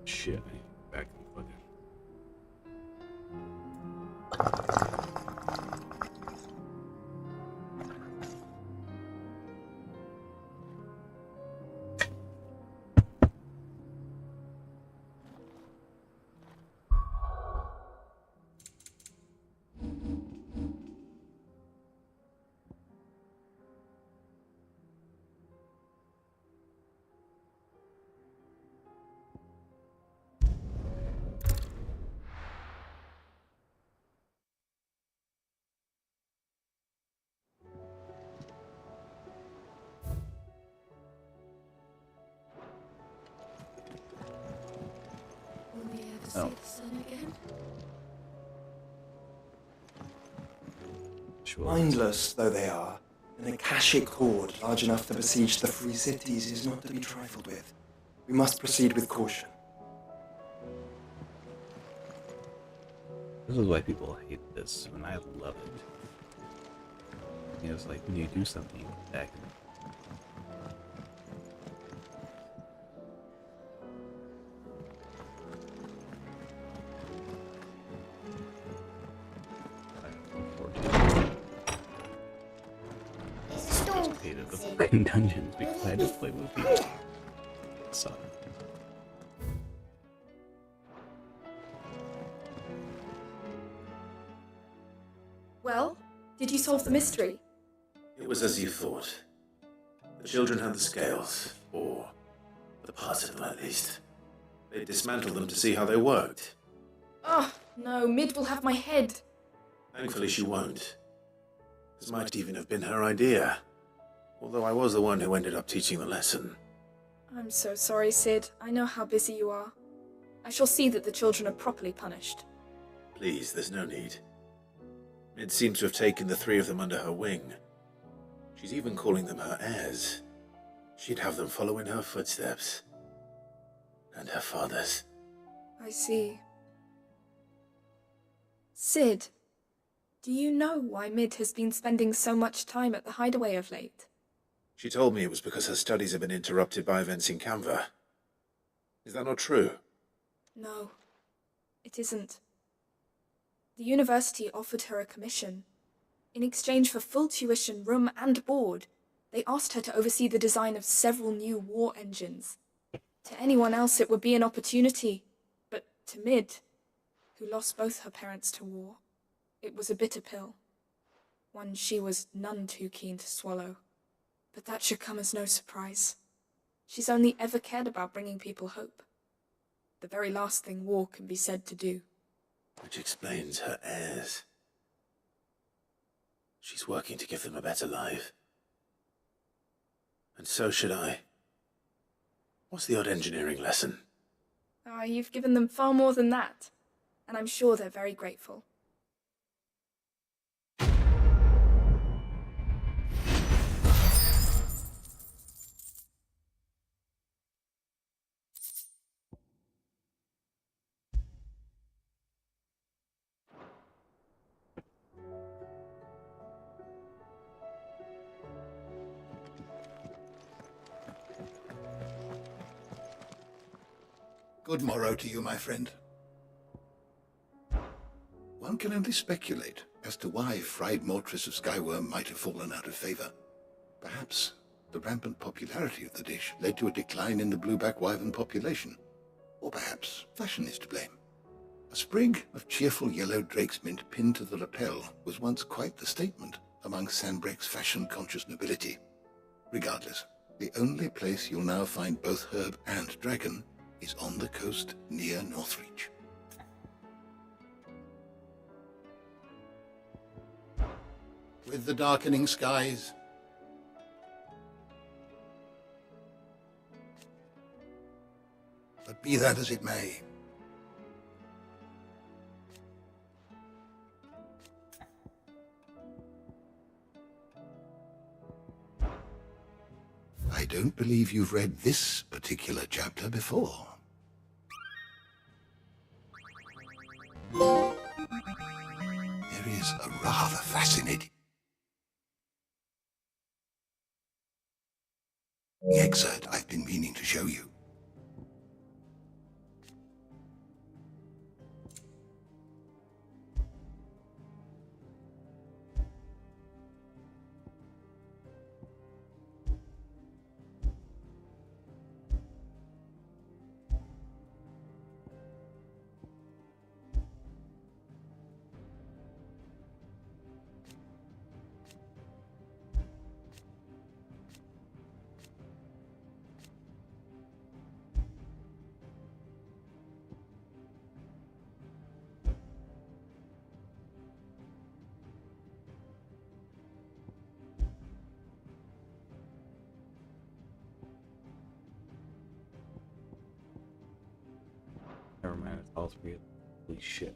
Shit, back in the Will we ever see the sun again? Sure. Mindless though they are, an Akashic horde large enough to besiege the free cities is not to be trifled with. We must proceed with caution. This is why people hate this, and I love it. You know, it's like when you do something back in the fucking dungeons because I had to play with people. It sucked. Well, did you solve the mystery? It was as you thought. The children had the scales, or the parts of them at least. They dismantled them to see how they worked. Oh, no, Mid will have my head. Thankfully she won't. This might even have been her idea. Although I was the one who ended up teaching the lesson. I'm so sorry, Sid. I know how busy you are. I shall see that the children are properly punished. Please, there's no need. Mid seems to have taken the three of them under her wing. She's even calling them her heirs. She'd have them follow in her footsteps. And her father's. I see. Sid, do you know why Mid has been spending so much time at the hideaway of late? She told me it was because her studies have been interrupted by events in Canva. Is that not true? No, it isn't. The university offered her a commission. In exchange for full tuition, room, and board, they asked her to oversee the design of several new war engines. To anyone else, it would be an opportunity, but to Mid, who lost both her parents to war, it was a bitter pill. One she was none too keen to swallow. But that should come as no surprise. She's only ever cared about bringing people hope. The very last thing war can be said to do. Which explains her heirs. She's working to give them a better life. And so should I. What's the odd engineering lesson? Ah, you've given them far more than that. And I'm sure they're very grateful. Good morrow to you, my friend. One can only speculate as to why fried mortress of skyworm might have fallen out of favor. Perhaps the rampant popularity of the dish led to a decline in the blueback wyvern population. Or perhaps fashion is to blame. A sprig of cheerful yellow drake's mint pinned to the lapel was once quite the statement among Sanbreque's fashion-conscious nobility. Regardless, The only place you'll now find both herb and dragon is on the coast near Northreach. With the darkening skies, but be that as it may, I don't believe you've read this particular chapter before. There is a rather fascinating excerpt I've been meaning to show you. Never mind, it's all three of them. Holy shit.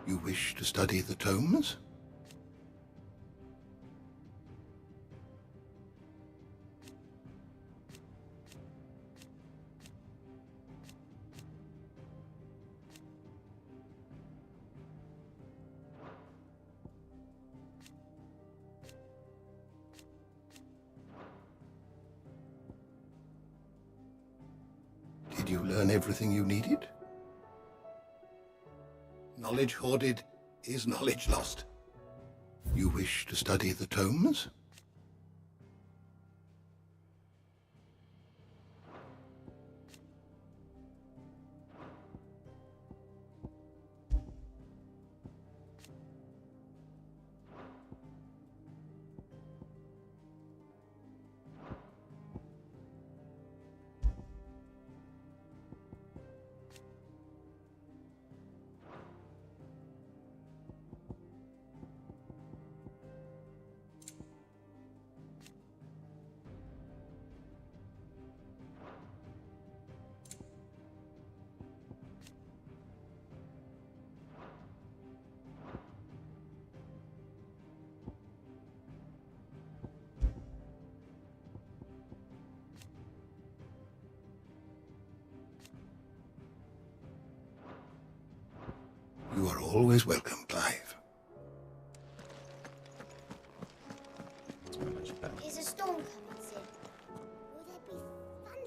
You wish to study the tomes? Did you learn everything you needed? Knowledge hoarded is knowledge lost. You wish to study the tomes? You are always welcome, Clive. It's very much better. Is a storm coming soon? Will there be thunder?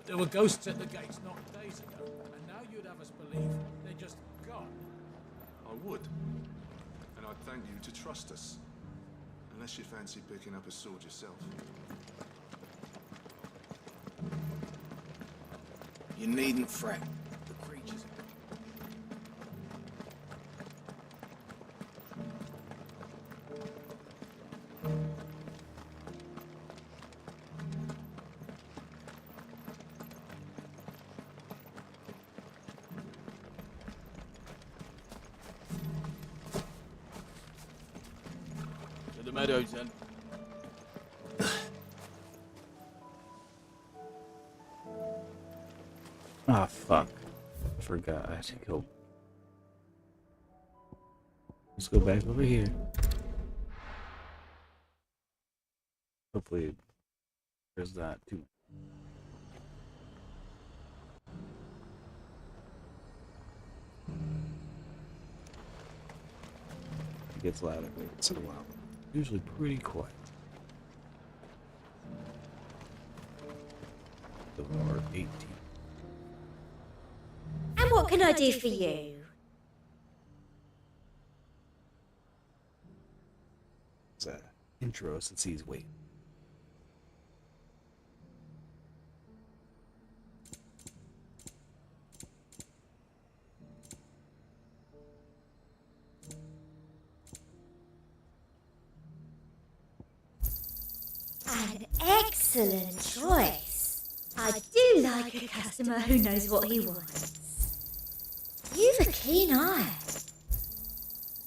There were ghosts at the gates not days ago, and now you'd have us believe they're just gone. I would. And I'd thank you to trust us. Unless you fancy picking up a sword yourself. You needn't fret. The creatures to the meadows then. Ah, fuck. I forgot I had to go. Let's go back over here. Hopefully there's not too much. It gets louder once in a while. Usually pretty quiet. The more 18. And what can I do for you? It's a intro since he's waiting. An excellent choice. I do like a customer who knows what he wants. You've a keen eye.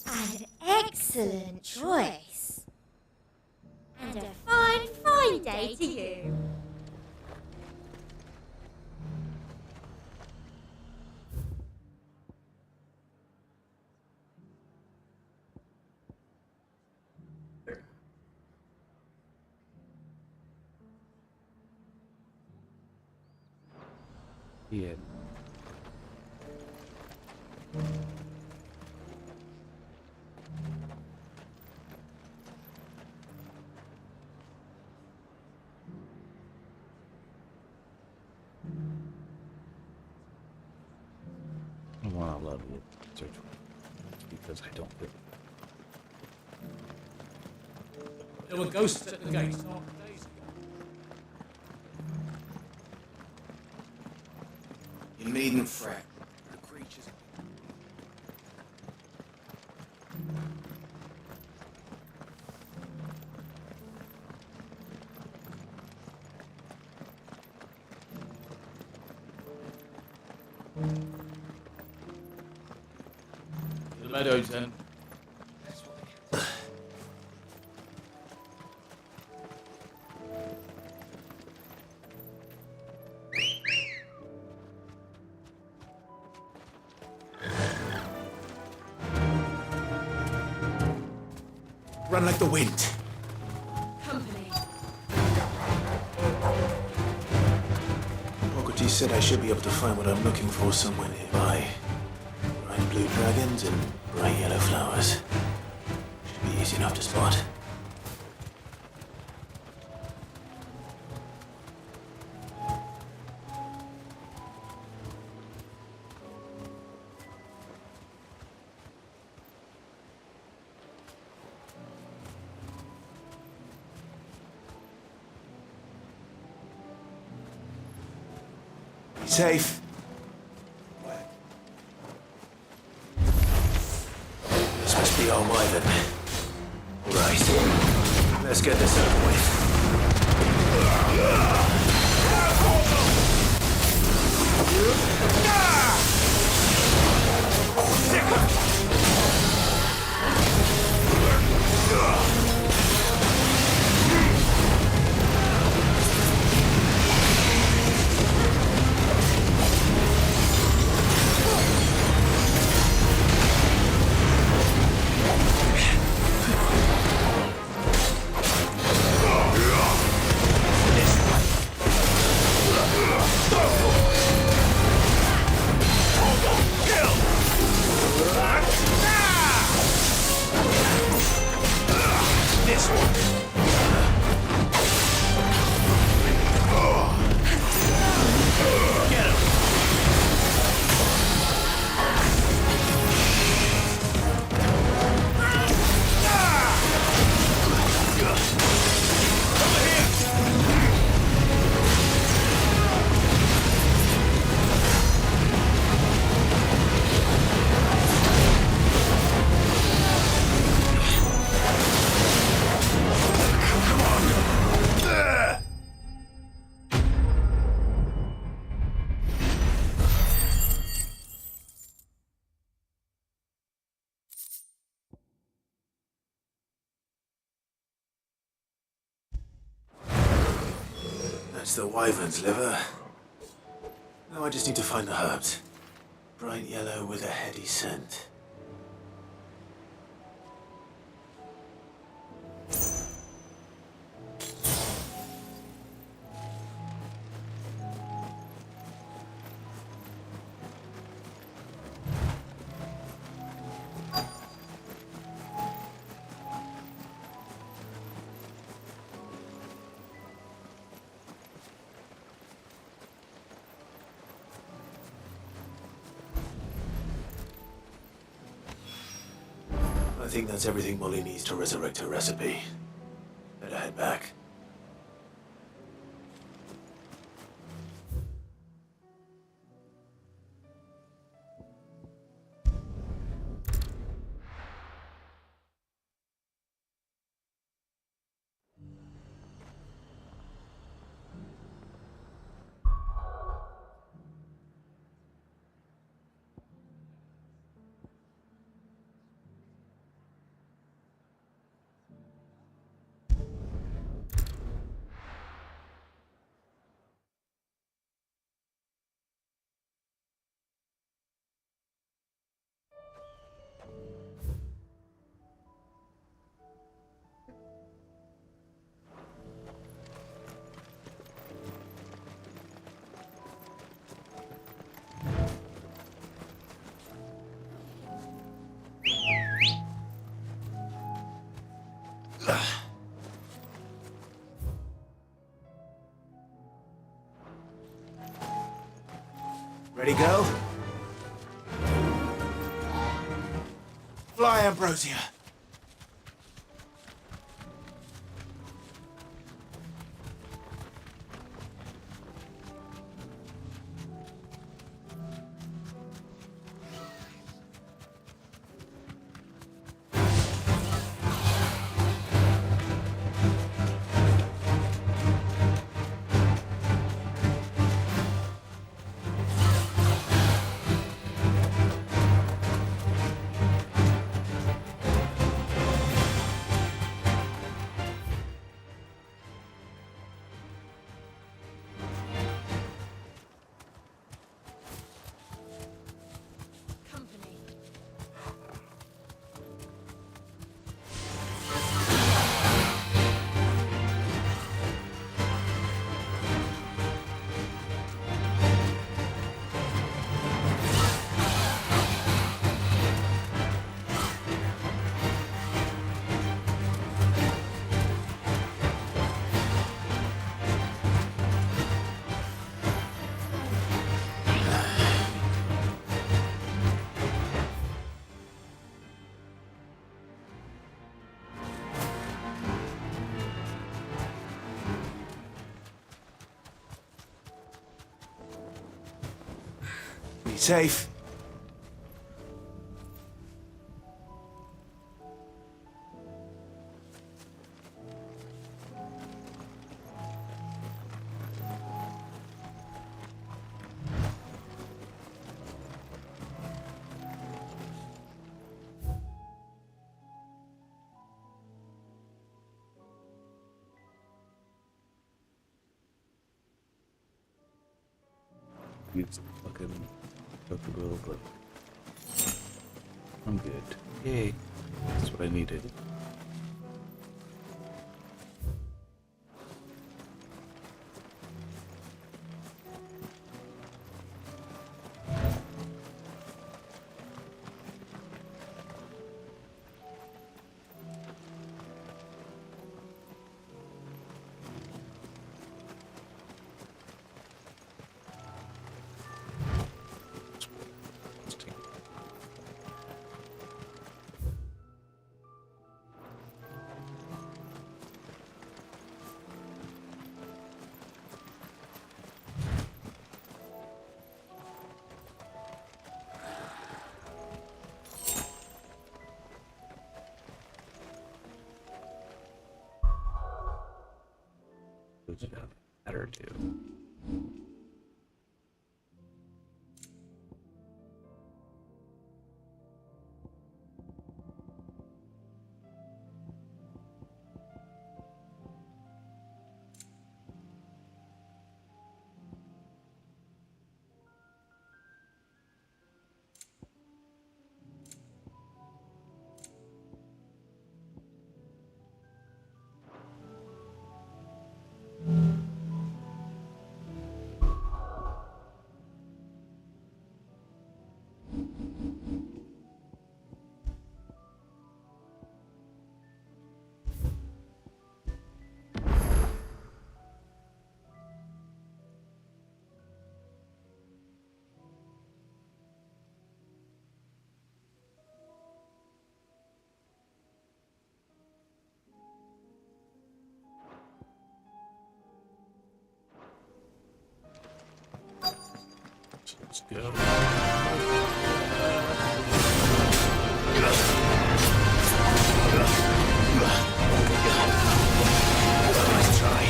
An excellent choice. And a fine, fine day to you. Yeah. I want to level it search because I don't feel There were ghosts at the gates not days ago. You needn't fret. The creatures the meadows then. Run like the wind. Company. Socrates said I should be able to find what I'm looking for somewhere nearby. Bright blue dragons and bright yellow flowers. Should be easy enough to spot. Safe. This must be our wyvern. Right. Let's get this over with. That's the wyvern's liver. Now I just need to find the herbs. Bright yellow with a heady scent. I think that's everything Molly needs to resurrect her recipe. Better head back. Ready, go? Fly, Ambrosia! Be safe. Use fucking Pokeball, but I'm good. Yay. That's what I needed. Better do. go. Nice try.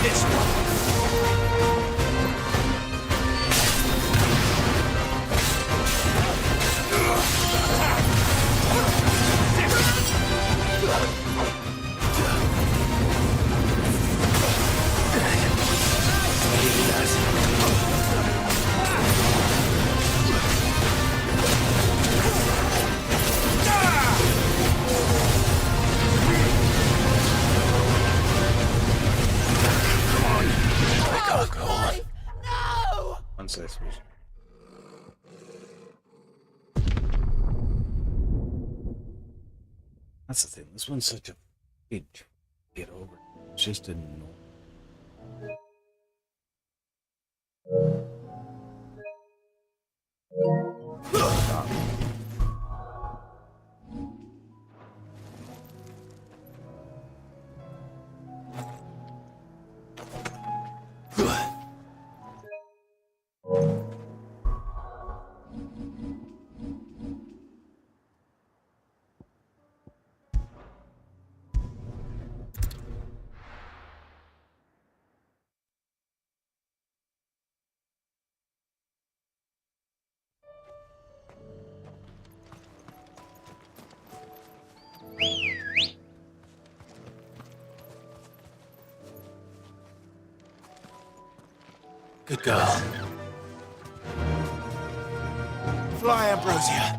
This one. One side switch. That's the thing. This one's such a big get over. It's just annoying. Good girl. Fly, Ambrosia.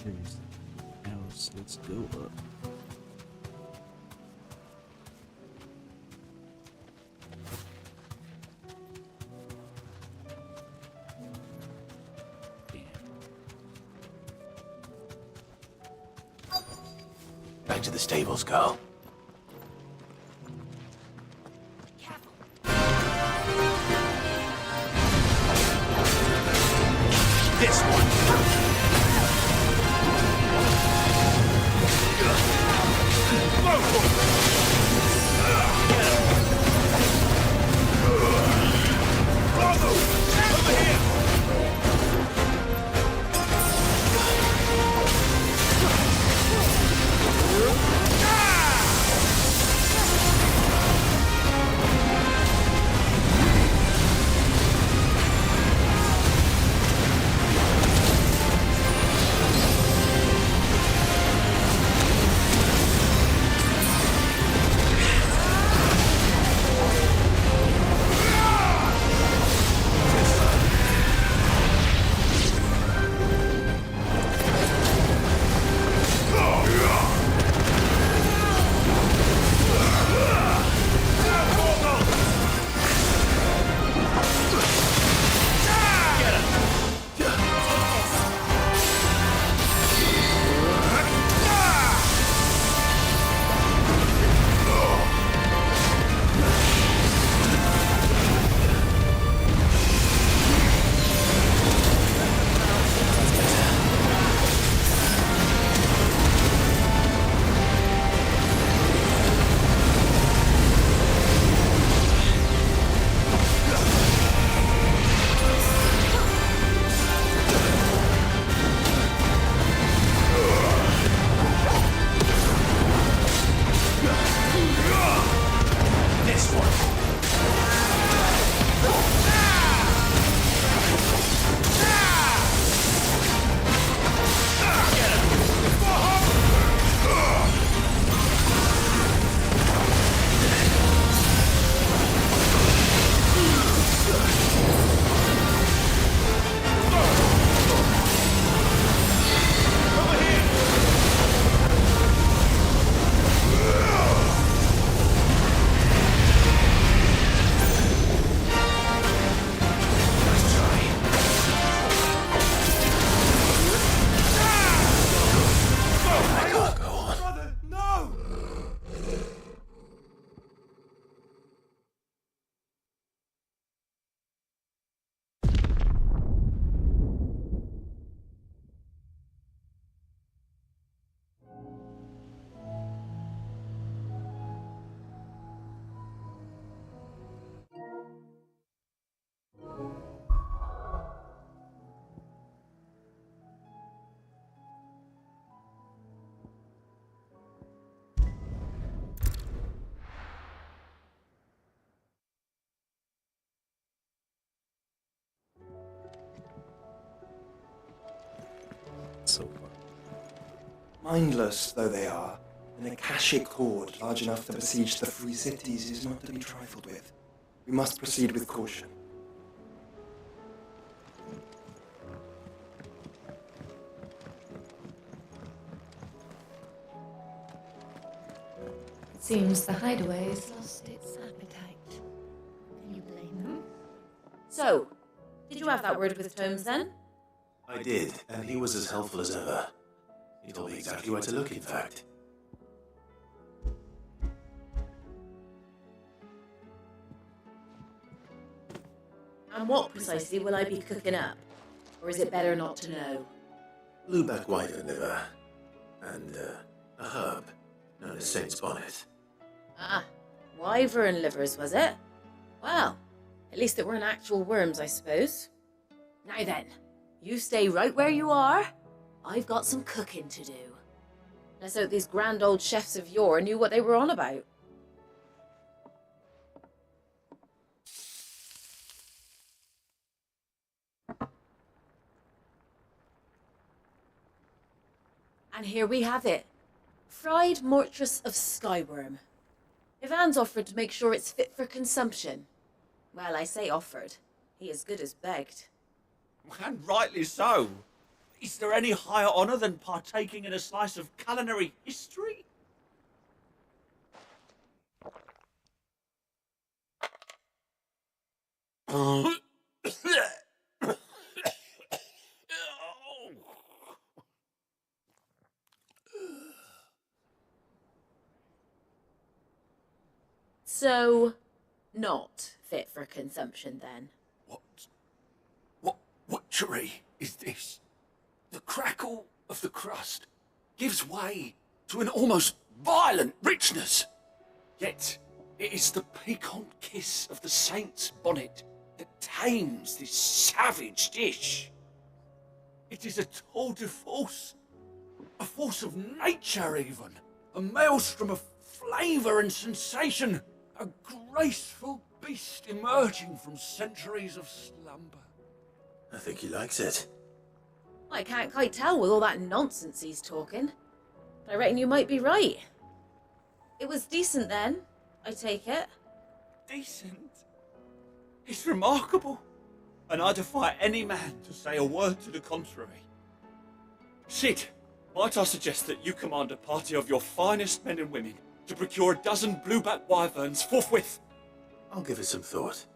There's the house. Let's go up. Back to the stables, girl. This one. so far. Mindless though they are, an Akashic horde large enough to besiege the free cities is not to be trifled with. We must proceed with caution. It seems the hideaway has lost its appetite. Can you blame them? So, did you have that word with Tomes then? I did, and he was as helpful as ever. He told me exactly where to look, in fact. And what precisely will I be cooking up? Or is it better not to know? Blueback wyvern liver, and a herb known as Saint's Bonnet. Ah, wyvern livers, was it? Well, at least it weren't actual worms, I suppose. Now then, you stay right where you are. I've got some cooking to do. Let's hope these grand old chefs of yore knew what they were on about. And here we have it. Fried mortress of skyworm. Ivan's offered to make sure it's fit for consumption. Well, I say offered. He as good as begged. And rightly so. Is there any higher honour than partaking in a slice of culinary history? So, not fit for consumption then. What butchery is this? The crackle of the crust gives way to an almost violent richness. Yet, it is the piquant kiss of the saint's bonnet that tames this savage dish. It is a tour de force, a force of nature even, a maelstrom of flavour and sensation, a graceful beast emerging from centuries of slumber. I think he likes it. I can't quite tell with all that nonsense he's talking. But I reckon you might be right. It was decent then, I take it. Decent? It's remarkable, and I defy any man to say a word to the contrary. Sid, might I suggest that you command a party of your finest men and women to procure a dozen blueback wyverns forthwith? I'll give it some thought.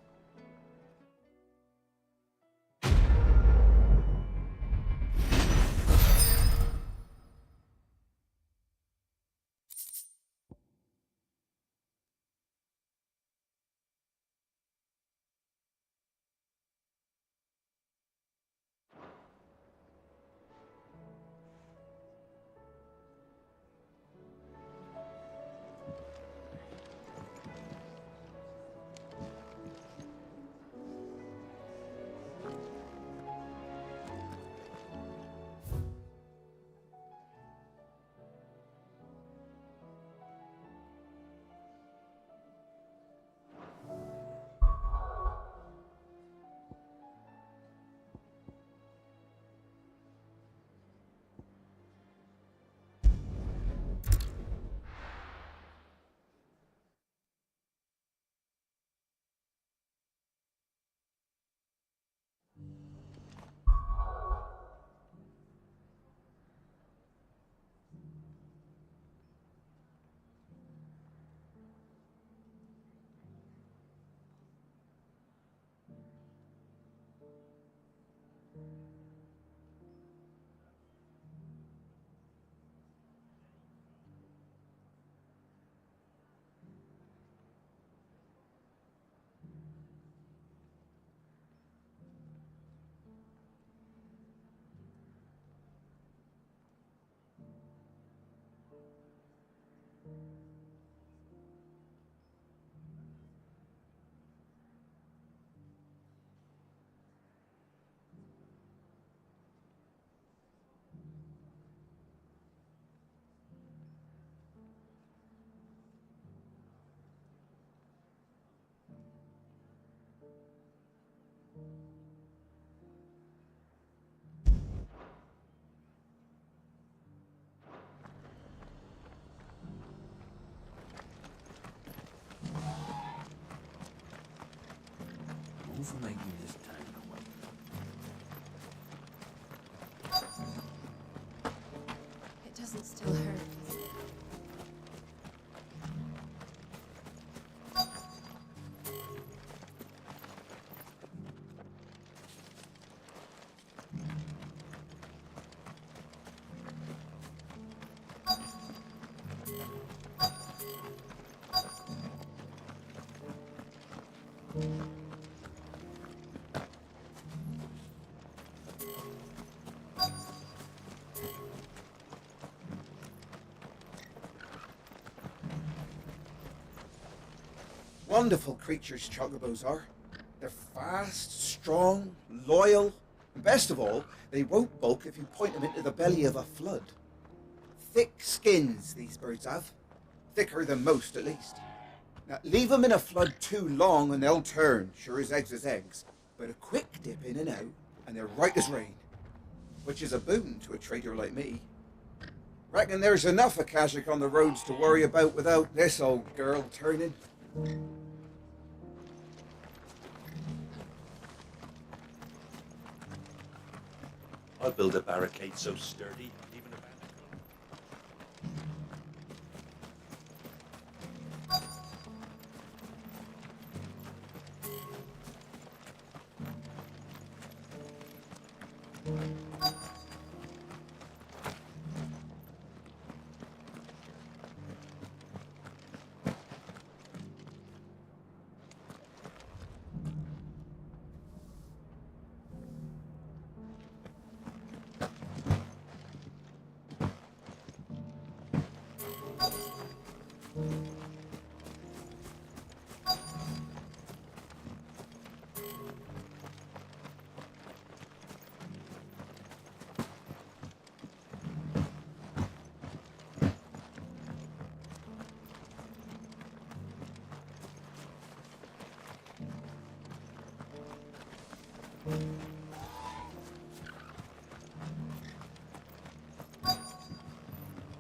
for making this town away. It doesn't still hurt. Wonderful creatures, chocobos are. They're fast, strong, loyal, and best of all, they won't balk if you point them into the belly of a flood. Thick skins these birds have. Thicker than most, at least. Now, leave them in a flood too long and they'll turn, sure as eggs is eggs. But a quick dip in and out, and they're right as rain. Which is a boon to a trader like me. Reckon there's enough Akashic on the roads to worry about without this old girl turning. I'll build a barricade so sturdy, even a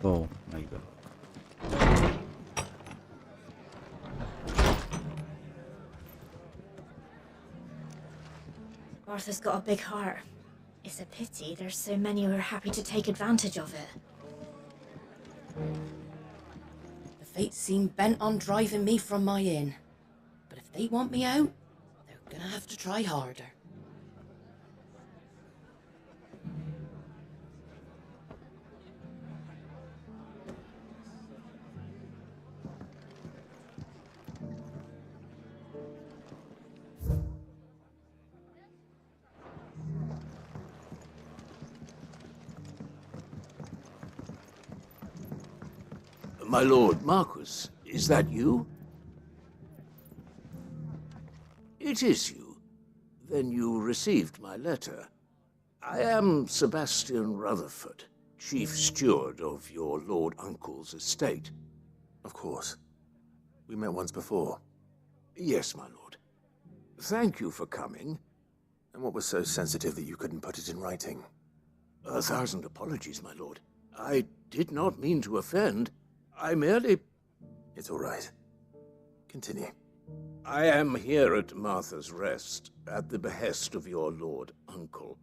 Oh my god. Martha's got a big heart. It's a pity there's so many who are happy to take advantage of it. The fates seem bent on driving me from my inn. But if they want me out, they're gonna have to try harder. My lord Marquis, is that you? It is you. Then you received my letter. I am Sebastian Rutherford, chief steward of your lord uncle's estate. Of course. We met once before. Yes, my lord. Thank you for coming. And what was so sensitive that you couldn't put it in writing? 1,000 apologies, my lord. I did not mean to offend. I merely... It's all right. Continue. I am here at Martha's Rest, at the behest of your lord uncle,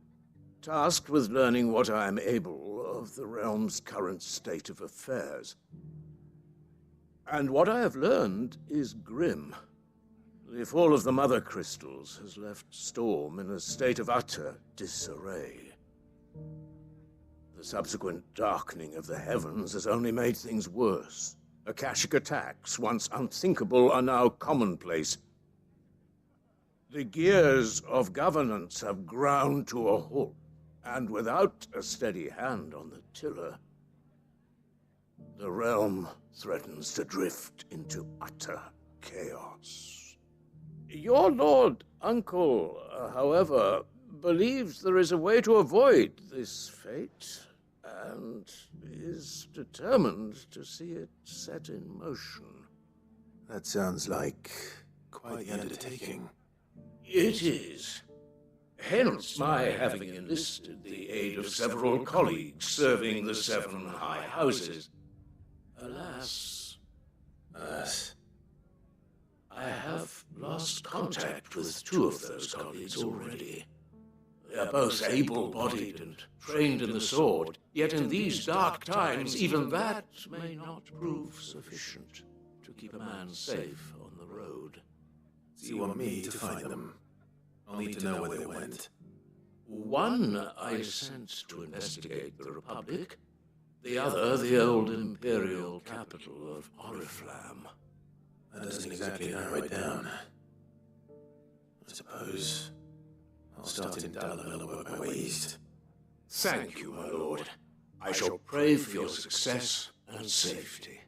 tasked with learning what I am able of the realm's current state of affairs. And what I have learned is grim. The fall of the Mother Crystals has left Storm in a state of utter disarray. The subsequent darkening of the heavens has only made things worse. Akashic attacks, once unthinkable, are now commonplace. The gears of governance have ground to a halt, and without a steady hand on the tiller, the realm threatens to drift into utter chaos. Your lord uncle, however, believes there is a way to avoid this fate, and is determined to see it set in motion. That sounds like quite the undertaking. It is. Hence my having enlisted the aid of several colleagues serving the 7 high houses. Alas, I have lost contact with two of those colleagues already. They are both able-bodied and trained in the sword, yet in these dark times even that may not prove sufficient to keep a man safe on the road. So you want me to find them? I'll need to know where they went. One I sent to investigate the Republic, the other the old imperial capital of Oriflamme. That doesn't exactly narrow it down. I suppose I'll start in Dalamel and work my way east. Thank you, my lord. I shall pray for your success and safety.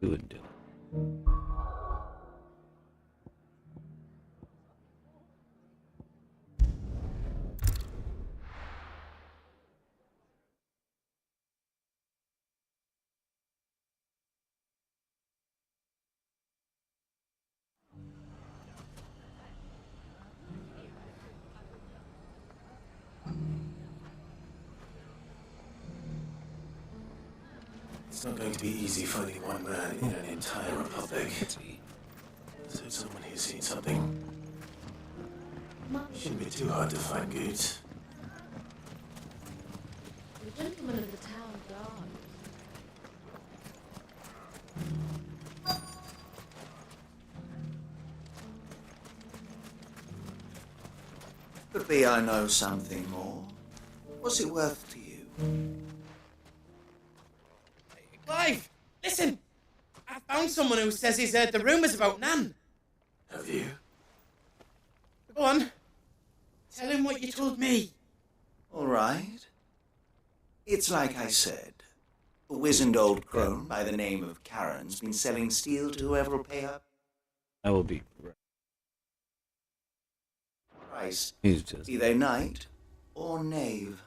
Good. It's not going to be easy finding one man in an entire republic. So someone who's seen something. Shouldn't be too hard to find goods. The gentleman of the town guard. Could be I know something more. What's it worth to you? Clive, listen! I found someone who says he's heard the rumours about Nan. Have you? Go on. Tell him what you told me. All right. It's like I said. A wizened old crone by the name of Karen's been selling steel to whoever will pay her I will be. price. He's just. Be they knight or knave.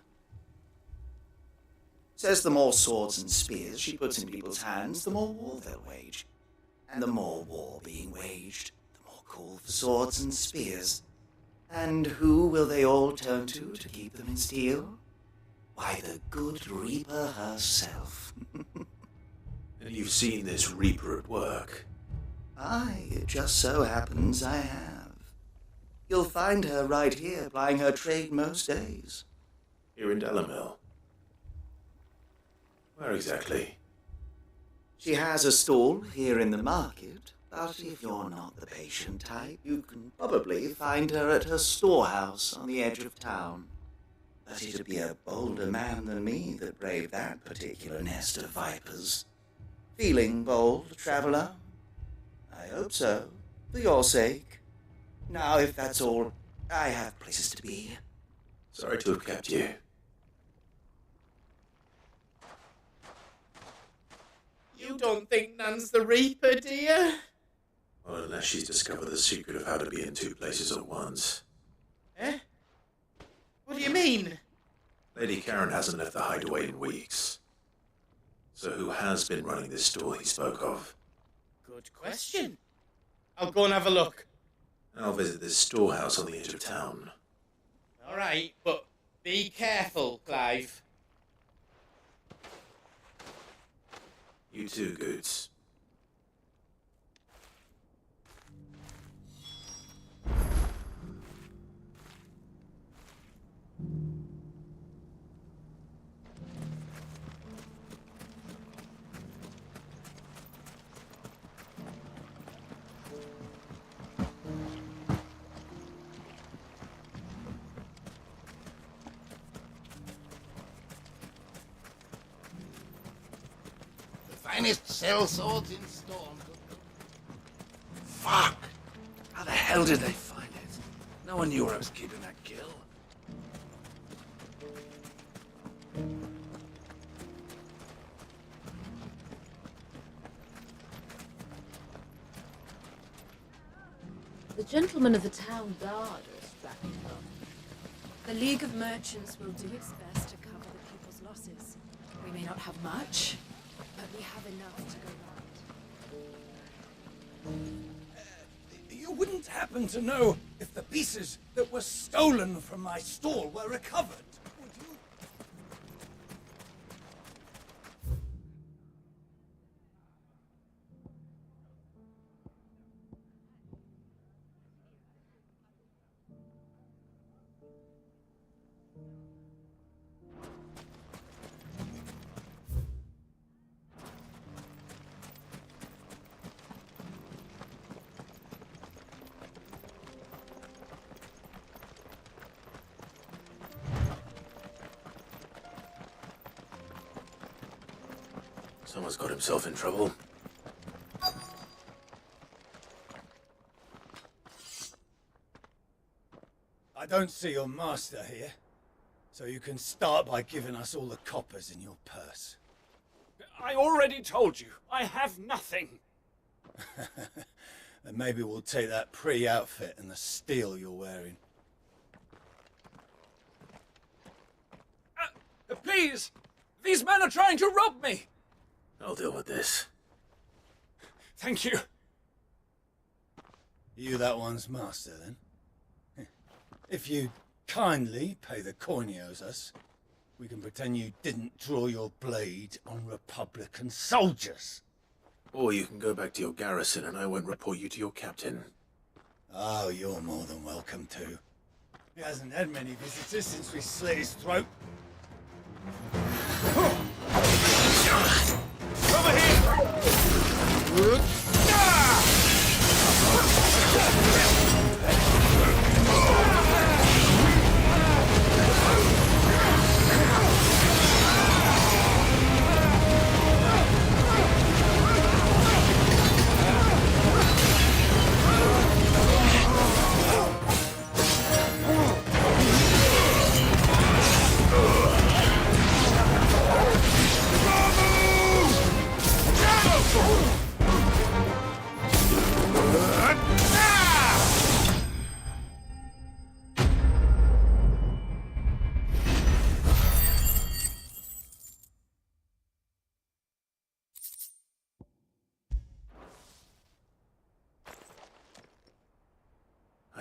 Says the more swords and spears she puts in people's hands, the more war they'll wage. And the more war being waged, the more call for swords and spears. And who will they all turn to keep them in steel? Why, the good Reaper herself. And you've seen this Reaper at work? Aye, it just so happens I have. You'll find her right here plying her trade most days. Here in Dalamel? Where exactly? She has a stall here in the market, but if you're not the patient type, you can probably find her at her storehouse on the edge of town. But it'd be a bolder man than me that braved that particular nest of vipers. Feeling bold, traveller? I hope so, for your sake. Now, if that's all, I have places to be. Sorry to have kept you. You don't think Nan's the Reaper, do you? Well, unless she's discovered the secret of how to be in two places at once. Eh? What do you mean? Lady Karen hasn't left the hideaway in weeks. So who has been running this store he spoke of? Good question. I'll go and have a look. I'll visit this storehouse on the edge of town. All right, but be careful, Clive. You too, Goots. Finest cell swords in Storm. Fuck! How the hell did they find it? No one knew where I was keeping that gill. The gentlemen of the town guard are strapping up. The League of Merchants will do its best to cover the people's losses. We may not have much, but we have enough to go round. You wouldn't happen to know if the pieces that were stolen from my stall were recovered, would you? Someone's got himself in trouble. I don't see your master here, so you can start by giving us all the coppers in your purse. I already told you, I have nothing. Then maybe we'll take that pretty outfit and the steel you're wearing. Please! These men are trying to rob me! I'll deal with this. Thank you. You that one's master, then? If you kindly pay the coin he owes us, we can pretend you didn't draw your blade on Republican soldiers. Or you can go back to your garrison and I won't report you to your captain. Oh, you're more than welcome to. He hasn't had many visitors since we slit his throat. Over here!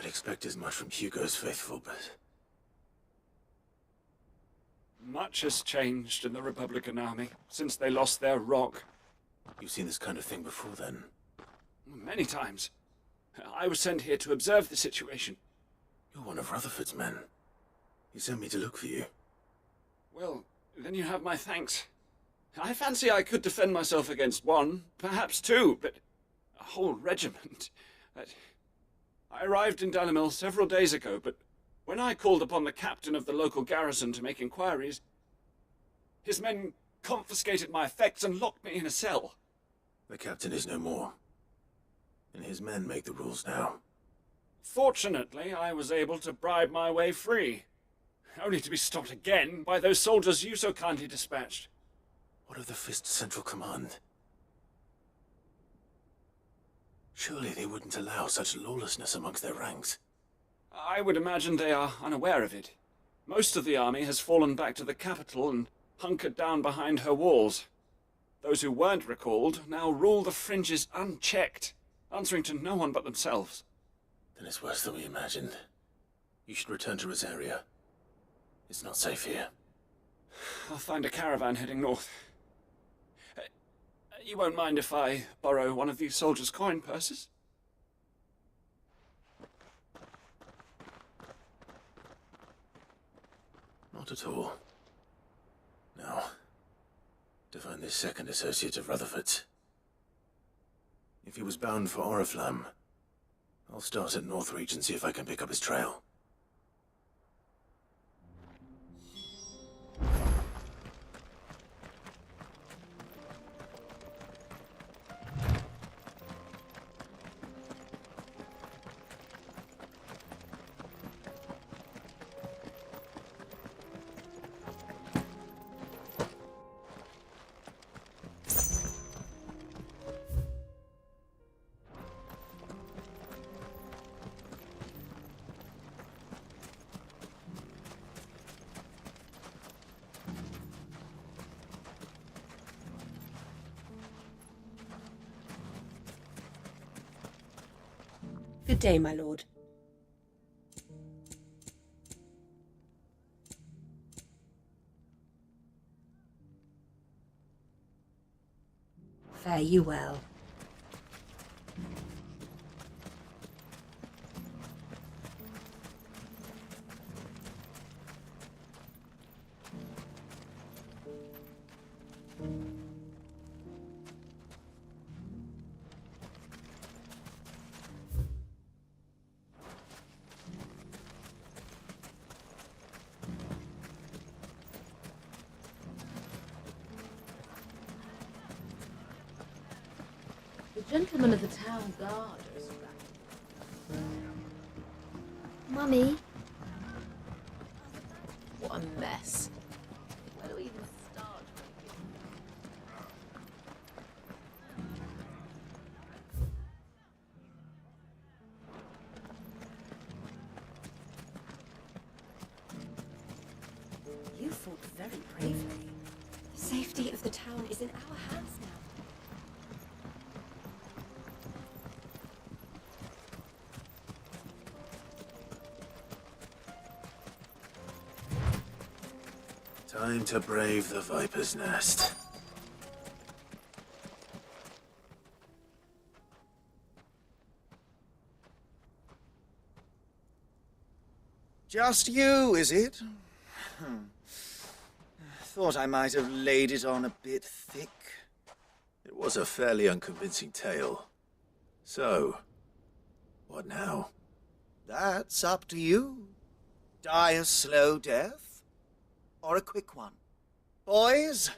I'd expect as much from Hugo's faithful, but... Much has changed in the Republican army since they lost their rock. You've seen this kind of thing before, then? Many times. I was sent here to observe the situation. You're one of Rutherford's men. He sent me to look for you. Well, then you have my thanks. I fancy I could defend myself against one, perhaps two, but a whole regiment. I arrived in Dalimil several days ago, but when I called upon the captain of the local garrison to make inquiries, his men confiscated my effects and locked me in a cell. The captain is no more, and his men make the rules now. Fortunately, I was able to bribe my way free, only to be stopped again by those soldiers you so kindly dispatched. What of the Fist Central Command? Surely they wouldn't allow such lawlessness amongst their ranks. I would imagine they are unaware of it. Most of the army has fallen back to the capital and hunkered down behind her walls. Those who weren't recalled now rule the fringes unchecked, answering to no one but themselves. Then it's worse than we imagined. You should return to Rosaria. It's not safe here. I'll find a caravan heading north. You won't mind if I borrow one of these soldiers' coin purses? Not at all. Now, to find this second associate of Rutherford's. If he was bound for Oriflamme, I'll start at Northreach and see if I can pick up his trail. Good day, my lord. Fare you well. The gentlemen of the town guard are back. Mummy, What a mess. Where do we even start? You fought very bravely. The safety of the town is in our hands now. Time to brave the Viper's Nest. Just you, is it? Thought I might have laid it on a bit thick. It was a fairly unconvincing tale. So, what now? That's up to you. Die a slow death, or a quick one. Boys,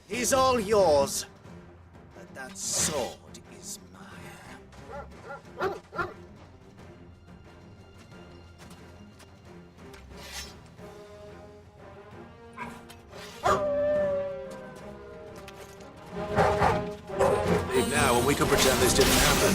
he's all yours. But that sword is mine. Leave now and we can pretend this didn't happen.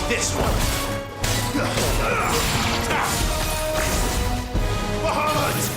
This one. Bahamut!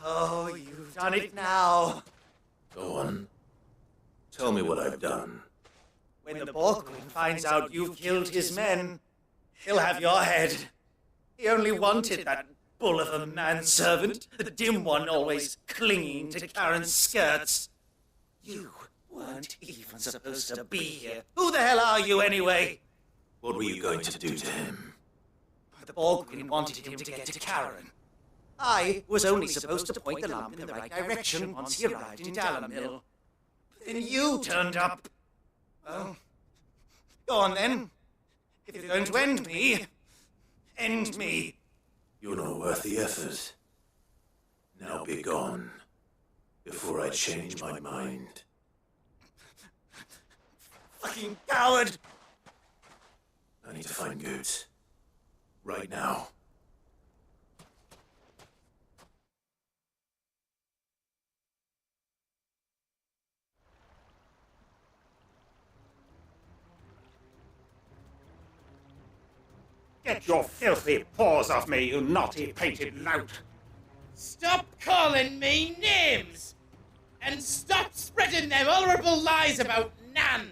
Oh, you've done it now. Go on. Tell me what I've done. When the Borgwin finds out you've killed his men, he'll have your head. He only wanted that bull of a manservant, the dim one always clinging to Karen's skirts. You weren't even supposed to be here. Who the hell are you anyway? What were you going to do to him? The Borgwin wanted him to get to Karen. I was only supposed to point the lamp in the right direction once he arrived in Dalamil. Then you turned up. Well, go on then. If you're going to end me, end me. You're not worth the effort. Now be gone, before I change my mind. fucking coward! I need to find Goots. Right now. Get your filthy paws off me, you naughty painted lout! Stop calling me names! And stop spreading them horrible lies about Nan!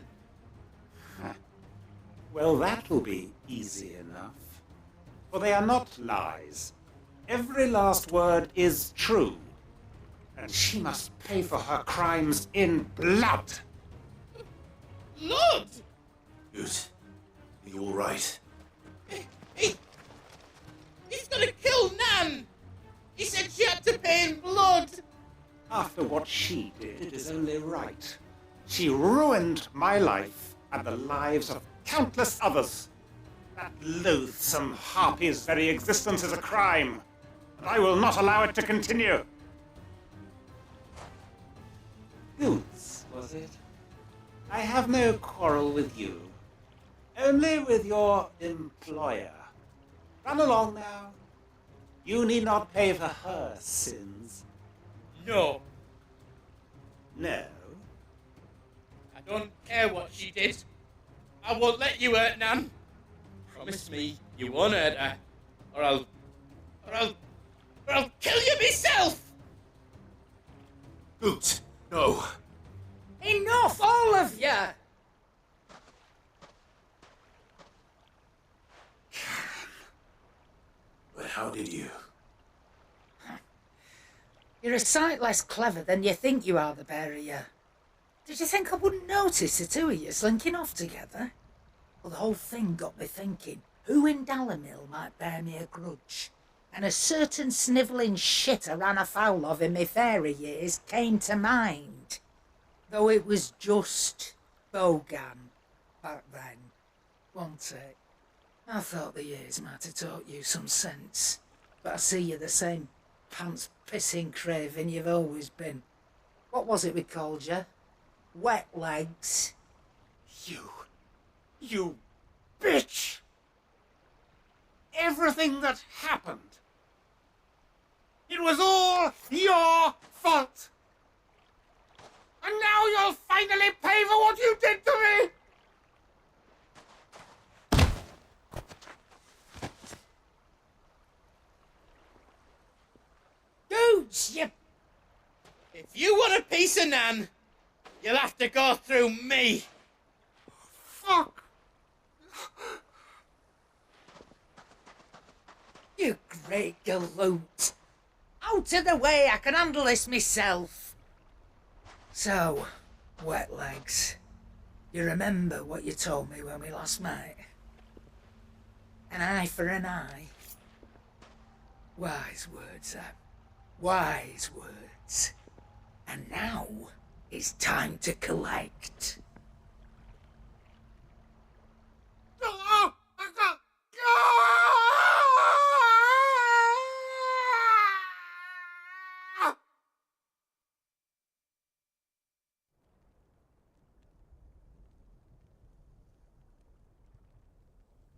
Well, that'll be easy enough. For they are not lies. Every last word is true. And she must pay for her crimes in blood. Blood? Goot, are you alright? He's gonna kill Nan! He said she had to pay in blood! After what she did, it is only right. She ruined my life and the lives of countless others. That loathsome harpy's very existence is a crime, and I will not allow it to continue. Goots, was it? I have no quarrel with you. Only with your employer. Run along now. You need not pay for her sins. No. No? I don't care what she did. I won't let you hurt Nan. Promise me you won't hurt her. Or I'll kill you myself! Goots, no. Enough, all of you! But how did you? You're a sight less clever than you think you are, the pair of you. Did you think I wouldn't notice the two of you slinking off together? Well, the whole thing got me thinking, who in Dalamil might bear me a grudge? And a certain snivelling shit I ran afoul of in my fairy years came to mind. Though it was just Bogan back then, wasn't it? I thought the years might have taught you some sense, but I see you're the same pants-pissing craven you've always been. What was it we called you? Wet legs? You bitch! Everything that happened, it was all your fault! And now you'll finally pay for what you did to me! Goots, you... If you want a piece of Nan, you'll have to go through me. Fuck! You great galoot! Out of the way, I can handle this myself. So, wet legs, you remember what you told me when we last met? An eye for an eye. Wise words, that. Wise words. And now it's time to collect.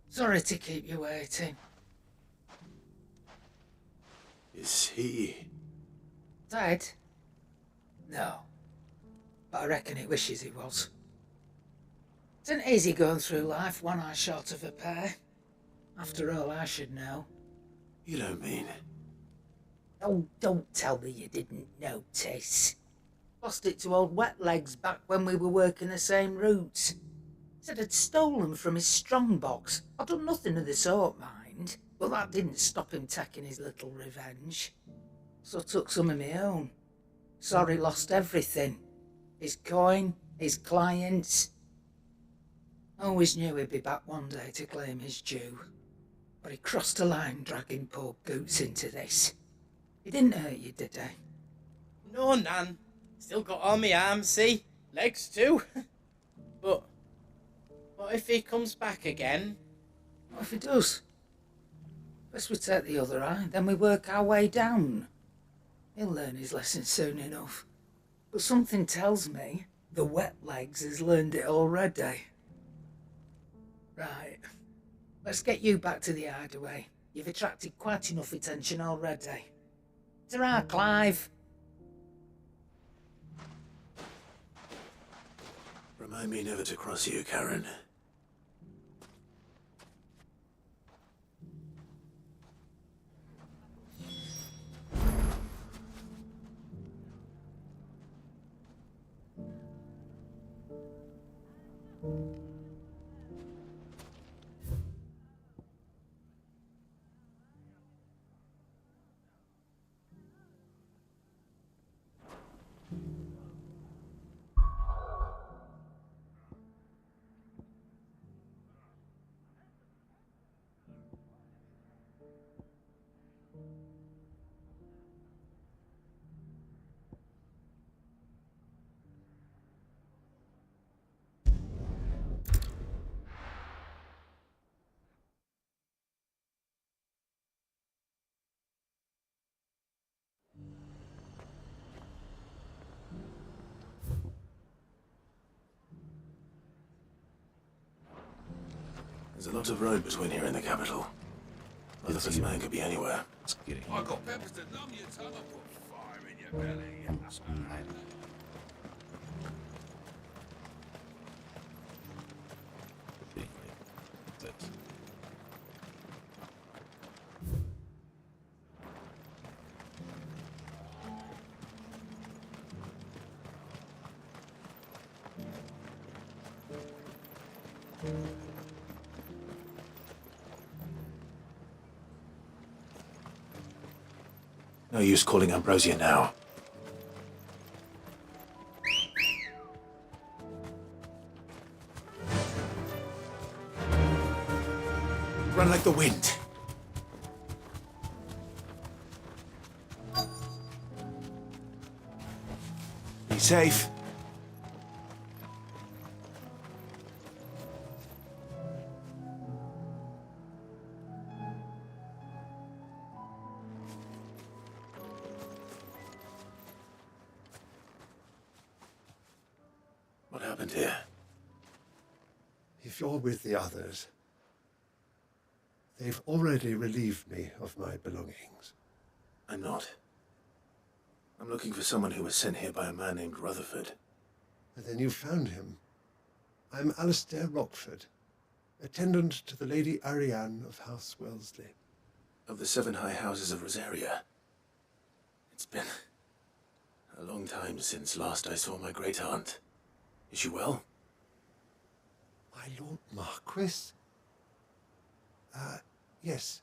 Sorry to keep you waiting. Is he... Dead? No. But I reckon he wishes he was. It isn't easy going through life one eye short of a pair. After all, I should know. You don't mean... Oh, don't tell me you didn't notice. Lost it to old Wet Legs back when we were working the same routes. Said I'd stolen from his strongbox. I'd done nothing of the sort, mind. But that didn't stop him taking his little revenge. So I took some of my own. Sorry, lost everything. His coin, his clients. Always knew he'd be back one day to claim his due. But he crossed a line dragging poor Goots into this. He didn't hurt you, did he? No, Nan. Still got all my arms, see? Legs too. But what if he comes back again? What if he does? Best we take the other eye, then we work our way down. He'll learn his lesson soon enough. But something tells me The wet legs has learned it already. Right. Let's get you back to the hideaway. You've attracted quite enough attention already. Ta-ra, Clive. Remind me never to cross you, Karen. There's a lot of road between here and the capital. Other this man could be anywhere. Let's get it. I got peppers to numb your tongue and put fire in your belly. No use calling Ambrosia now. Run like the wind. Be safe. What happened here? If you're with the others, they've already relieved me of my belongings. I'm not. I'm looking for someone who was sent here by a man named Rutherford. And then you found him. I'm Alistair Rockford, attendant to the Lady Ariane of House Wellesley. Of the 7 high houses of Rosaria. It's been a long time since last I saw my great-aunt. Is she well? My Lord Marquis? Yes.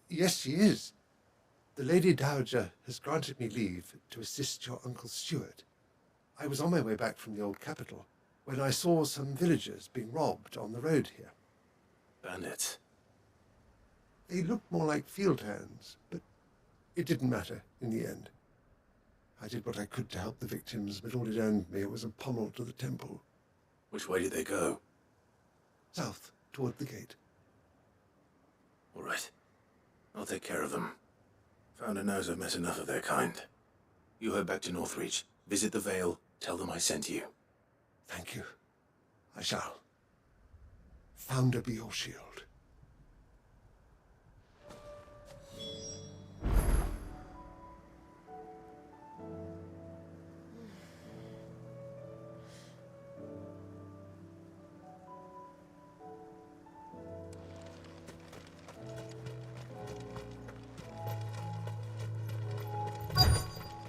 Yes, she is. The Lady Dowager has granted me leave to assist your Uncle Stuart. I was on my way back from the old capital when I saw some villagers being robbed on the road here. Bandits? They looked more like field hands, but it didn't matter in the end. I did what I could to help the victims, but all it earned me was a pommel to the temple. Which way did they go? South, toward the gate. All right. I'll take care of them. Founder knows I've met enough of their kind. You head back to Northreach, visit the Vale, tell them I sent you. Thank you. I shall. Founder be your shield.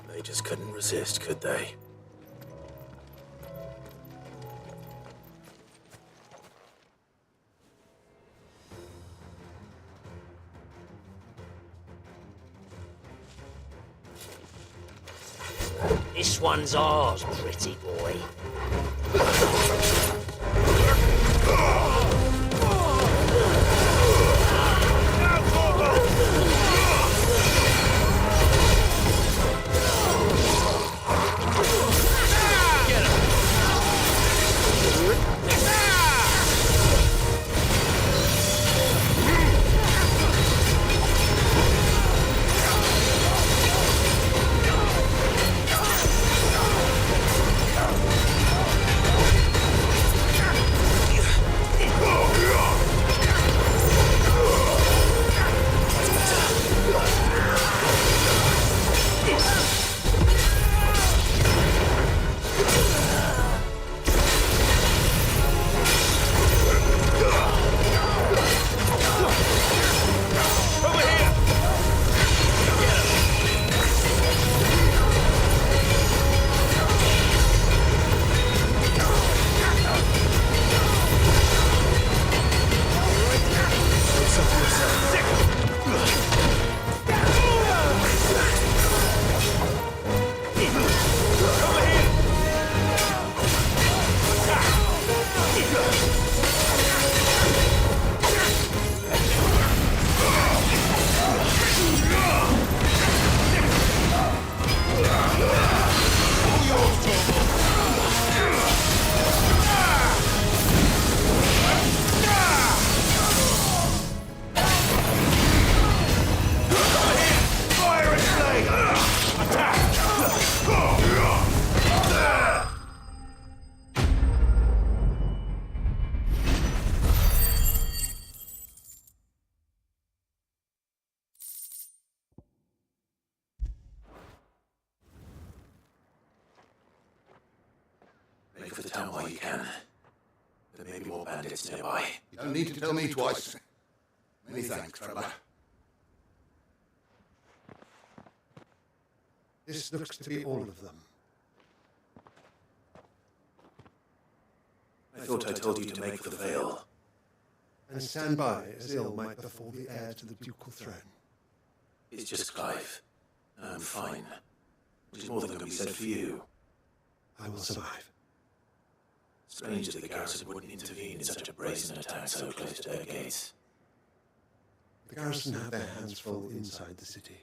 They just couldn't resist, could they? This one's ours, pretty boy. town while you can. There may be more bandits nearby. You don't need to tell me twice. Many thanks, traveler. This looks to be all of them. I thought I told you to make for the Vale. And stand by as ill might befall the heir to the ducal throne. It's just Clive. I'm fine. Which is more than can be said for you. I will survive. Strange that the garrison wouldn't intervene in such a brazen attack so close to their gates. The garrison have their hands full inside the city.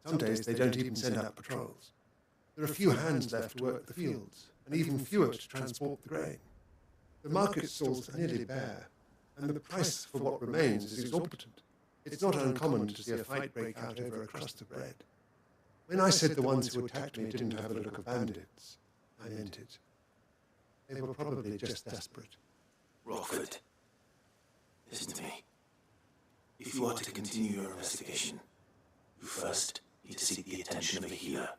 Some days they don't even send out patrols. There are few hands left to work the fields, and even fewer to transport the grain. The market stalls are nearly bare, and the price for what remains is exorbitant. It's not uncommon to see a fight break out over a crust of bread. When I said the ones who attacked me didn't have a look of bandits, I meant it. They were probably just desperate. Rockford, listen to me. If you are to continue your investigation, you first need to seek the attention of a healer.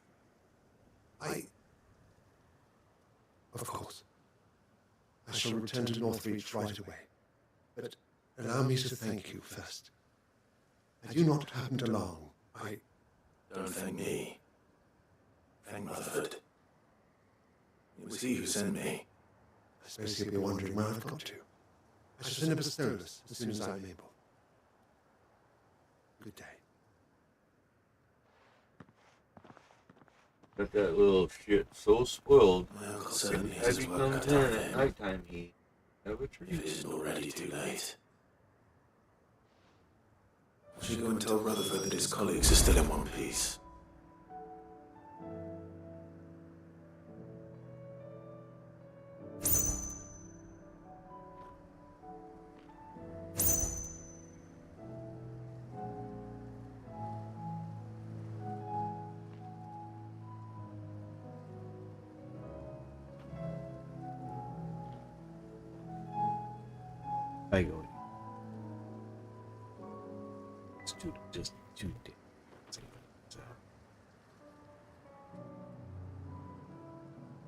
Of course. I shall return to Northreach right away. But allow me to thank you first. Had you not happened along, Don't thank me. Thank Rutherford. It was he who sent me. I suppose you'll be wondering where I've got to. I shall send a pistolus as soon as I'm able. Good day. Got that little shit so spoiled. My uncle certainly has his Every work now cut and out then for at him. nighttime he have a tree. If it isn't already too late. I should go and tell Rutherford that his colleagues are still in one piece. I go. It's just too